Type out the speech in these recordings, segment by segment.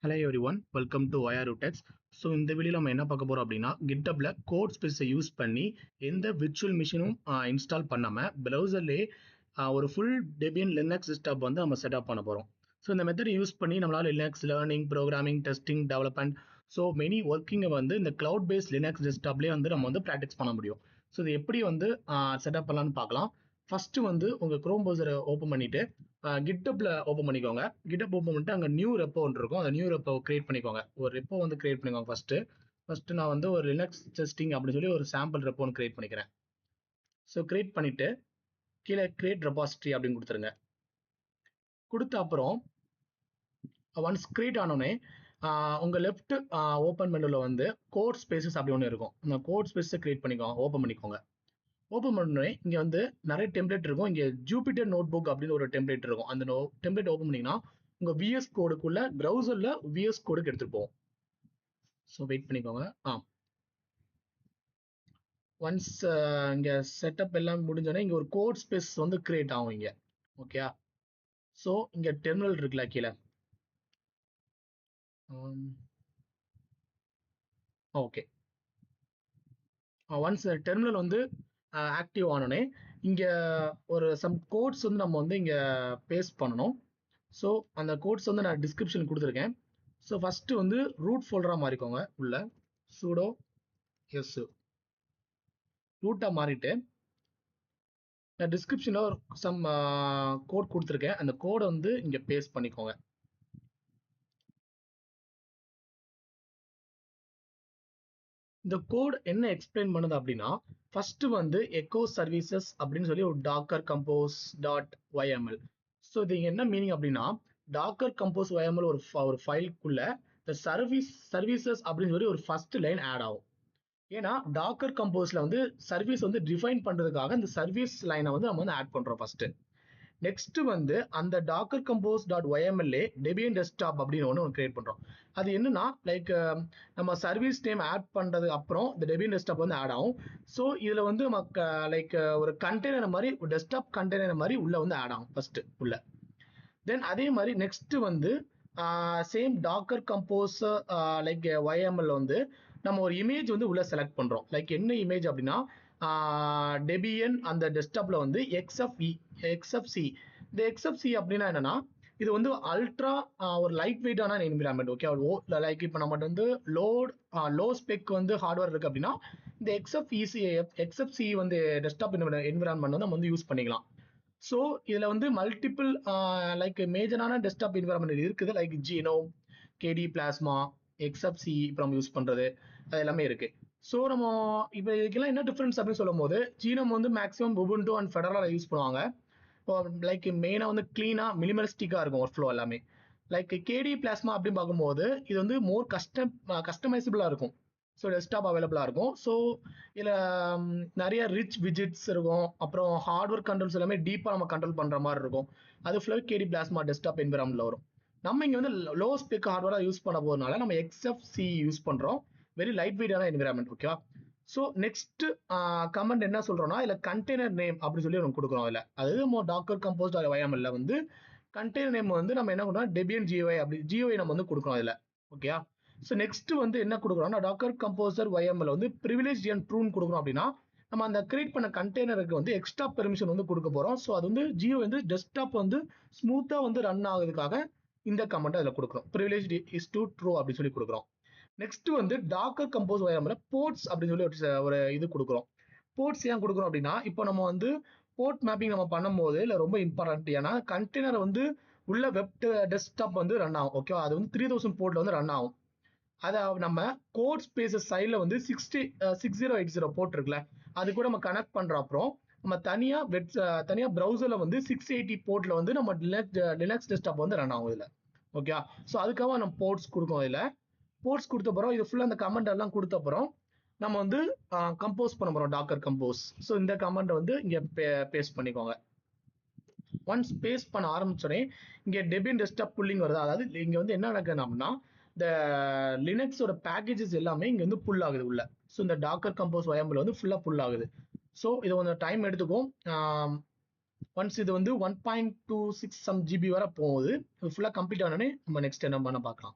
Hello everyone, welcome to YRUTEX. So இந்த வீடியோவில் நம்ம என்ன பார்க்க போகிறோம் அப்படின்னா கிட்டப்ல கோட் ஸ்பேஸை யூஸ் பண்ணி எந்த விர்ச்சுவல் மிஷினும் இன்ஸ்டால் பண்ணாமல் ப்ரௌசர்லேயே ஒரு ஃபுல் டெபியன் லினக்ஸ் டெஸ்க்டாப் வந்து நம்ம செட்டப் பண்ண போகிறோம். ஸோ இந்த மெத்தட் யூஸ் பண்ணி நம்மளால் Linux learning, programming, testing, development so many ஒர்க்கிங்கை வந்து இந்த கிளவுட் பேஸ்ட் லினக்ஸ் டெஸ்க்டாப்லேயே வந்து நம்ம வந்து ப்ராக்டிஸ் பண்ண முடியும். ஸோ இது எப்படி வந்து செட்டப் பண்ணலான்னு பார்க்கலாம். ஃபஸ்ட்டு வந்து உங்கள் க்ரோம் ப்ரௌசரை ஓப்பன் பண்ணிவிட்டு கிட்டப்ல ஓப்பன் பண்ணிக்கோங்க. கிட்டப் ஓப்பன் பண்ணிட்டு அங்கே நியூ ரெப்போ ஒன்று இருக்கும். அந்த நியூ ரெப்போ கிரியேட் பண்ணிக்கோங்க. ஒரு ரெப்போ வந்து கிரியேட் பண்ணிக்கோங்க. ஃபர்ஸ்ட் நான் வந்து ஒரு லினக்ஸ் டெஸ்டிங் அப்படின்னு சொல்லி ஒரு சாம்பிள் ரெப்போ ஒன்று கிரியேட் பண்ணிக்கிறேன். ஸோ கிரியேட் பண்ணிட்டு கீழே கிரியேட் ரெபாசிட்டரி அப்படின்னு கொடுத்துருங்க. கொடுத்த அப்புறம் ஒன்ஸ் கிரியேட் ஆனோடனே உங்கள் லெஃப்ட் ஓப்பன் மெனுவில் வந்து கோட் ஸ்பேசஸ் அப்படி ஒன்று இருக்கும். அந்த கோட் ஸ்பேஸை கிரியேட் பண்ணிக்கோங்க, ஓப்பன் பண்ணிக்கோங்க. ஓப்பன் பண்ணோடனே இங்கே வந்து நிறைய டெம்ப்ளேட் இருக்கும். இங்கே ஜூபிட்டர் நோட் புக் அப்படின்னு ஒரு டெம்ப்ளேட் இருக்கும். அந்த டெம்ப்ளேட் ஓப்பன் பண்ணிங்கன்னா உங்கள் விஎஸ் கோடுக்குள்ள ப்ரௌசரில் விஎஸ் கோடுக்கு எடுத்துகிட்டு போவோம். ஸோ வெயிட் பண்ணிக்கோங்க. ஒன்ஸ் இங்கே செட்டப் எல்லாம் முடிஞ்சோடனே இங்கே ஒரு கோட் ஸ்பேஸ் வந்து கிரியேட் ஆகும் இங்கே. ஓகே, ஸோ இங்கே டெர்மினல் இருக்குல்ல கீழே. ஓகே, ஒன்ஸ் டெர்மினல் வந்து ஆக்டிவ் ஆனோடனே இங்கே ஒரு சம் கோட்ஸ் வந்து நம்ம வந்து இங்கே பேஸ்ட் பண்ணணும். ஸோ அந்த கோட்ஸ் வந்து நான் டிஸ்கிரிப்ஷன் கொடுத்துருக்கேன். ஸோ ஃபஸ்ட்டு வந்து ரூட் ஃபோல்டராக மாறிக்கோங்க. உள்ள சூடோ எஸ் ரூட்டாக மாறிட்டு நான் டிஸ்கிரிப்ஷனில் ஒரு சம் கோட் கொடுத்துருக்கேன். அந்த கோடை வந்து இங்கே பேஸ்ட் பண்ணிக்கோங்க. இந்த கோட் என்ன எக்ஸ்பிளைன் பண்ணுது அப்படின்னா, ஃபர்ஸ்ட் வந்து எக்கோ சர்வீசஸ் அப்படின்னு சொல்லி ஒரு டாக்கர் கம்போஸ் டாட் ஒய்எம்எல். ஸோ இது என்ன மீனிங் அப்படின்னா, டாக்கர் கம்போஸ் ஒய்எம்எல் ஒரு ஃபைலுக்குள்ள இந்த சர்வீசஸ் அப்படின்னு சொல்லி ஒரு ஃபர்ஸ்ட் லைன் ஆட் ஆகும். ஏன்னா டாக்கர் கம்போஸ்ல வந்து சர்வீஸ் வந்து டிஃபைன் பண்றதுக்காக இந்த சர்வீஸ் லைனை வந்து நம்ம வந்து ஆட் பண்றோம் ஃபர்ஸ்ட். நெக்ஸ்ட் வந்து அந்த Docker compose dot YML Debian desktop அப்படின்னு ஒன்று கிரியேட் பண்றோம். அது என்னன்னா லைக் நம்ம சர்வீஸ் நேம் ஆட் பண்றது அப்புறம் இந்த டெபியன் டெஸ்க்டாப் வந்து ஆட் ஆகும். ஸோ இதுல வந்து நமக்கு லைக் ஒரு கண்டெய்னர் மாதிரி டெஸ்க்டாப் கண்டெய்னர் மாதிரி உள்ள வந்து ஆட் ஆகும் ஃபர்ஸ்ட் உள்ள. தென் அதே மாதிரி நெக்ஸ்ட் வந்து சேம் டாக்கர் கம்போஸ் லைக் ஒய்எம்எல் வந்து நம்ம ஒரு இமேஜ் வந்து உள்ள செலக்ட் பண்றோம். லைக் என்ன இமேஜ் அப்படின்னா டெபியன் அந்த டெஸ்க்டாப்ல வந்து எக்ஸ்எஃப்சி. இந்த எக்ஸ்எஃப்சி அப்படின்னா என்னன்னா இது வந்து அல்ட்ரா ஒரு லைட் வெயிட்டான என்விரான்மெண்ட். ஓகே, லைக் இப்போ நம்ம வந்து லோ ஸ்பெக் வந்து ஹார்ட்வேர் இருக்கு அப்படின்னா இந்த எக்ஸ்எஃப்சி வந்து டெஸ்க்டாப் என்விரான்மெண்ட் வந்து நம்ம வந்து யூஸ் பண்ணிக்கலாம். ஸோ இதில் வந்து மல்டிபிள் லைக் மேஜரான டெஸ்க்டாப் என்விரான்மெண்ட் இருக்குது. லைக் ஜீனோ, கேடி பிளாஸ்மா, எக்ஸ்எஃப்சி இப்போ நம்ம யூஸ் பண்ணுறது அது எல்லாமே இருக்கு. ஸோ நம்ம இப்போ இதுக்கெல்லாம் என்ன டிஃப்ரென்ஸ் அப்படின்னு சொல்லும் போது, ஜீனோம் வந்து மேக்ஸிமம் உபுண்டு அண்ட் ஃபெடரலா யூஸ் பண்ணுவாங்க. லைக் மெயினாக வந்து கிளீனாக மினிமலிஸ்டிக்காக இருக்கும் ஒர்க் ஃப்ளோ எல்லாமே. லைக் கேடி பிளாஸ்மா அப்படின்னு பார்க்கும்போது இது வந்து மோர் கஸ்டமைசபிளாக இருக்கும். ஸோ டெஸ்க்டாப் அவைலபிளாக இருக்கும். ஸோ இதில் நிறைய ரிச் விஜிட்ஸ் இருக்கும். அப்புறம் ஹார்ட்வேர் கண்ட்ரோல்ஸ் எல்லாமே டீப்பாக நம்ம கண்ட்ரோல் பண்ணுற மாதிரி இருக்கும். அது ஃபுல்லாக கேடி பிளாஸ்மா டெஸ்க்டாப் என்விரான்மெண்ட்ல வரும். நம்ம இங்கே வந்து லோ ஸ்பெக் ஹார்ட்வேராக யூஸ் பண்ண போகிறதுனால நம்ம எக்ஸ்எஃப்சி யூஸ் பண்ணுறோம். வெரி லைட் வெயிட்டான என்விரான்மெண்ட். ஓகேவா? ஸோ நெக்ஸ்ட் கமெண்ட் என்ன சொல்றோம்னா இல்ல கண்டெய்னர் நேம் அப்படி சொல்லி ஒன்று கொடுக்குறோம். இல்லை அதாவது நம்ம டாக்கர் கம்போஸ்ட் ஒய்எம்எல்ல வந்து கண்டெய்னர் நேம் வந்து நம்ம என்ன பண்ணுறோம் டெபியன் ஜிஓஐ அப்படி ஜிஓஐ நம்ம வந்து கொடுக்குறோம் இதில். ஓகேயா? ஸோ நெக்ஸ்ட் வந்து என்ன கொடுக்குறோம்னா டாக்கர் கம்போசர் ஒய்எம்எல் வந்து ப்ரிவிலேஜ் அண்ட் ட்ரூன் கொடுக்குறோம் அப்படின்னா நம்ம அந்த கிரியேட் பண்ண கண்டெய்னருக்கு வந்து எக்ஸ்ட்ரா பெர்மிஷன் வந்து கொடுக்க போறோம். ஸோ அது வந்து ஜியோ வந்து டெஸ்க்டாப் வந்து ஸ்மூத்தா வந்து ரன் ஆகுறதுக்காக இந்த கமெண்ட் அதில் கொடுக்குறோம். ப்ரிவிலேஜ் இஸ் டு ட்ரூ அப்படி சொல்லி கொடுக்குறோம். நெக்ஸ்ட் வந்து டாக்கர் கம்போஸ் ஒய்எம்எல் போர்ட்ஸ் அப்படின்னு சொல்லி ஒரு இது கொடுக்குறோம். போர்ட்ஸ் ஏன் கொடுக்குறோம் அப்படின்னா இப்போ நம்ம வந்து போர்ட் மேப்பிங் நம்ம பண்ணும்போது இல்லை ரொம்ப இம்பார்ட்டன்ட். ஏன்னா கண்டெய்னர் வந்து உள்ள வெப் டெஸ்க்டாப் வந்து ரன் ஆகும். ஓகேவா? அது வந்து 3000 போர்ட்ல வந்து ரன் ஆகும். அதை நம்ம கோட் ஸ்பேசஸ் சைடில் வந்து 6080 போர்ட் இருக்குல்ல அது கூட நம்ம கனெக்ட் பண்ற அப்புறம் நம்ம தனியா ப்ரௌசர்ல வந்து 680 போர்ட்ல வந்து நம்ம லினக்ஸ் டெஸ்க்டாப் வந்து ரன் ஆகும் இதுல. ஓகே, ஸோ அதுக்காக நம்ம போர்ட்ஸ் கொடுக்கோம். இதுல போர்ட்ஸ் கொடுத்த அப்புறம் இது ஃபுல்லா அந்த கமெண்ட் எல்லாம் கொடுத்த அப்புறம் நம்ம வந்து கம்போஸ் பண்ண போறோம் டாக்கர் கம்போஸ். ஸோ இந்த கமெண்ட் வந்து இங்க பேஸ்ட் பண்ணிக்கோங்க. ஒன்ஸ் பேஸ்ட் பண்ண ஆரம்பிச்சோடனே இங்க டெபியன் டெஸ்க்டாப் புல்லிங் வருது. அதாவது இங்க வந்து என்ன நடக்குது அப்படின்னா இந்த லினக்ஸோட பேக்கேஜஸ் எல்லாமே இங்க வந்து புல் ஆகுது உள்ள. ஸோ இந்த டாக்கர் கம்போஸ் ஒய்எம்எல் வந்து ஃபுல்லா புல் ஆகுது. ஸோ இது கொஞ்சம் டைம் எடுத்துக்கும். ஒன்ஸ் இது வந்து 1.26 GB வரை போகுது. இது ஃபுல்லா கம்ப்ளீட் ஆனோடனே நம்ம நெக்ஸ்ட் என்ன பண்ண பார்க்கலாம்.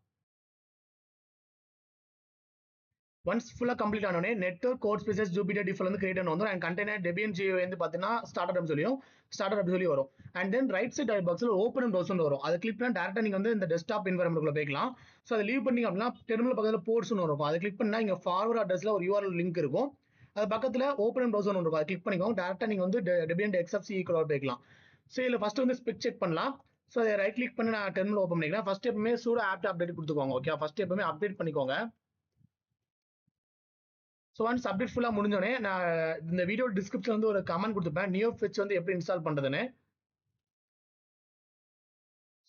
ஒன்ஸ் ஃபுல்லாக கம்ப்ளீட் ஆனோடனே network code spaces Jupiter defile வந்து கிரியேட் வந்துடும் அண்ட் கண்டெய்னர் டெபியன் ஜியோ வந்து பார்த்தீங்கன்னா ஸ்டார்ட் சொல்லி வரும் அண்ட் தென் ரைட் சைட் பாக்ஸில் ஓப்பன் ப்ரௌசர் வரும் அதை கிளிக் பண்ணால் டேரக்டாக நீங்கள் வந்து இந்த டெஸ்க்டாப் என்வரன்மெண்ட்குள்ள போய்க்கலாம் ஸோ அதை லீவ் பண்ணீங்க அப்படின்னா டெர்மினல் பக்கத்தில் போர்ட்ஸ்னு இருக்கும் அதை கிளிக் பண்ணால் இங்கே ஃபார்வர்ட் அட்ரஸில் ஒரு யூஆர்எல் லிங்க் இருக்கும் அது பக்கத்தில் ஓப்பன் ப்ரௌசர் இருக்கும் அதை கிளிக் பண்ணிக்கோங்க டேரக்டாக நீங்கள் வந்து டெபியன் எக்ஸ்எஃப்சி ஈக்குவலாக போய்க்கலாம் ஸோ இதில் ஃபஸ்ட்டு வந்து ஸ்பெக் செக் பண்ணலாம் ஸோ அதை ரைட் கிளிக் பண்ணி நான் டெர்மினல் ஓப்பன் பண்ணிக்கலாம் ஃபஸ்ட் எப்பவுமே சூட ஆப்ட் அப்டேட் கொடுத்துக்கோங்க ஓகே ஃபஸ்ட் எப்பவுமே அப்டேட் பண்ணிக்கோங்க ஸோ ஒன்ஸ் அப்டேட் ஃபுல்லாக முடிஞ்சோடனே நான் இந்த வீடியோ டிஸ்கிரிப்ஷன் வந்து ஒரு கமெண்ட் கொடுத்துப்பேன் நியோஃபிட்ச் வந்து எப்படி இன்ஸ்டால் பண்ணுறதுன்னு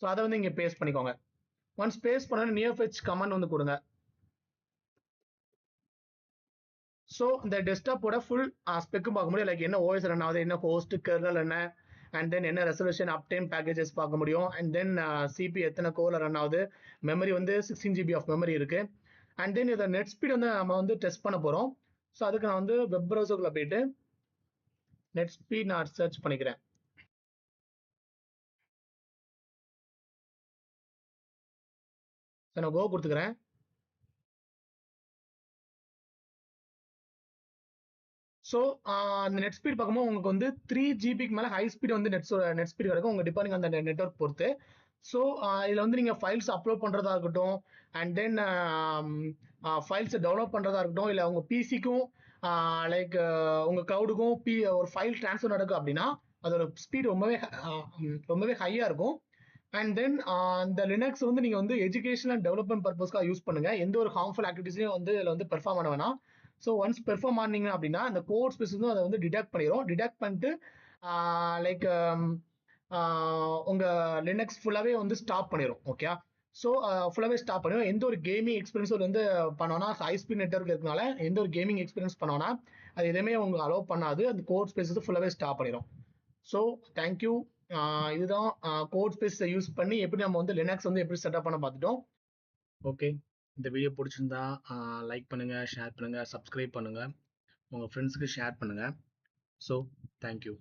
ஸோ அதை வந்து இங்கே பேஸ்ட் பண்ணிக்கோங்க ஒன்ஸ் பேஸ்ட் பண்ண நியோஃபிட்ச் கமெண்ட் வந்து கொடுங்க ஸோ இந்த டெஸ்க்டாப்போட ஃபுல் ஸ்பெக்கும் பார்க்க முடியும் லைக் என்ன ஓஎஸ் ரன் ஆகுது என்ன ஹோஸ்ட் கெர்னல் என்ன அண்ட் தென் என்ன ரெசல்யூஷன் அப்டைம் பேக்கேஜஸ் பார்க்க முடியும் அண்ட் தென் சிபி எத்தனை கோரில் ரன் ஆகுது மெமரி வந்து 16 GB ஆஃப் மெமரி இருக்கு அண்ட் தென் இதை நெட் ஸ்பீட் வந்து நம்ம வந்து டெஸ்ட் பண்ண போகிறோம் ஸோ அதுக்கு நான் வந்து வெப் ப்ரௌசருக்குள்ள போயிட்டு நெட் ஸ்பீட் நான் சர்ச் பண்ணிக்கிறேன் ஸோ நான் கோ கொடுத்துக்கிறேன் ஸோ அந்த நெட் ஸ்பீட் பார்க்கும்போது உங்களுக்கு வந்து 3 ஜிபிக்கு மேலே ஹை ஸ்பீட் வந்து நெட் ஸ்பீட் கிடைக்கும் உங்கள் டிபெண்டிங் அந்த நெட்ஒர்க் பொறுத்து ஸோ இதில் வந்து நீங்கள் ஃபைல்ஸ் அப்லோட் பண்ணுறதா இருக்கட்டும் அண்ட் தென் ஃபைல்ஸை டெவலப் பண்ணுறதா இருக்கட்டும் இல்லை உங்கள் பிசிக்கும் லைக் உங்கள் க்ளவுடுக்கும் ஒரு ஃபைல் ட்ரான்ஸ்ஃபர் நடக்கும் அப்படின்னா அதோட ஸ்பீட் ரொம்பவே ஹையாக இருக்கும் அண்ட் தென் இந்த லினக்ஸ் வந்து நீங்கள் வந்து எஜுகேஷன் அண்ட் டெவலப்மெண்ட் பர்பஸ்க்காக யூஸ் பண்ணுங்கள் எந்த ஒரு ஹார்ம்ஃபுல் ஆக்டிவிட்டிஸையும் வந்து இதில் வந்து பெர்ஃபார்ம் பண்ண வேணாம் ஸோ ஒன்ஸ் பெர்ஃபார்ம் ஆனீங்க அப்படின்னா அந்த கோட் ஸ்பேஸ் வந்து அதை வந்து டிடெக்ட் பண்ணிடும் டிடெக்ட் பண்ணிட்டு லைக் உங்கள் லினக்ஸ் ஃபுல்லாகவே வந்து ஸ்டாப் பண்ணிடும் ஓகே ஸோ ஃபுல்லாகவே ஸ்டாப் பண்ணிடும் எந்த ஒரு கேமிங் எக்ஸ்பீரியன்ஸ் வந்து பண்ணோன்னா ஹை ஸ்பீட் நெட்வொர்க் இருக்கனால எந்த ஒரு கேமிங் எக்ஸ்பீரியன்ஸ் பண்ணோன்னா அது எதுவுமே உங்களுக்கு அலோவ் பண்ணாது அந்த கோட் ஸ்பேஸ் வந்து ஃபுல்லாகவே ஸ்டாப் பண்ணிடும் ஸோ தேங்க்யூ இதுதான் கோட் ஸ்பேஸை யூஸ் பண்ணி எப்படி நம்ம வந்து லினக்ஸ் வந்து எப்படி செட்டப் பண்ண பார்த்துட்டோம் ஓகே இந்த வீடியோ பிடிச்சிருந்தா லைக் பண்ணுங்கள் ஷேர் பண்ணுங்கள் சப்ஸ்கிரைப் பண்ணுங்கள் உங்கள் ஃப்ரெண்ட்ஸுக்கு ஷேர் பண்ணுங்கள் ஸோ தேங்க்யூ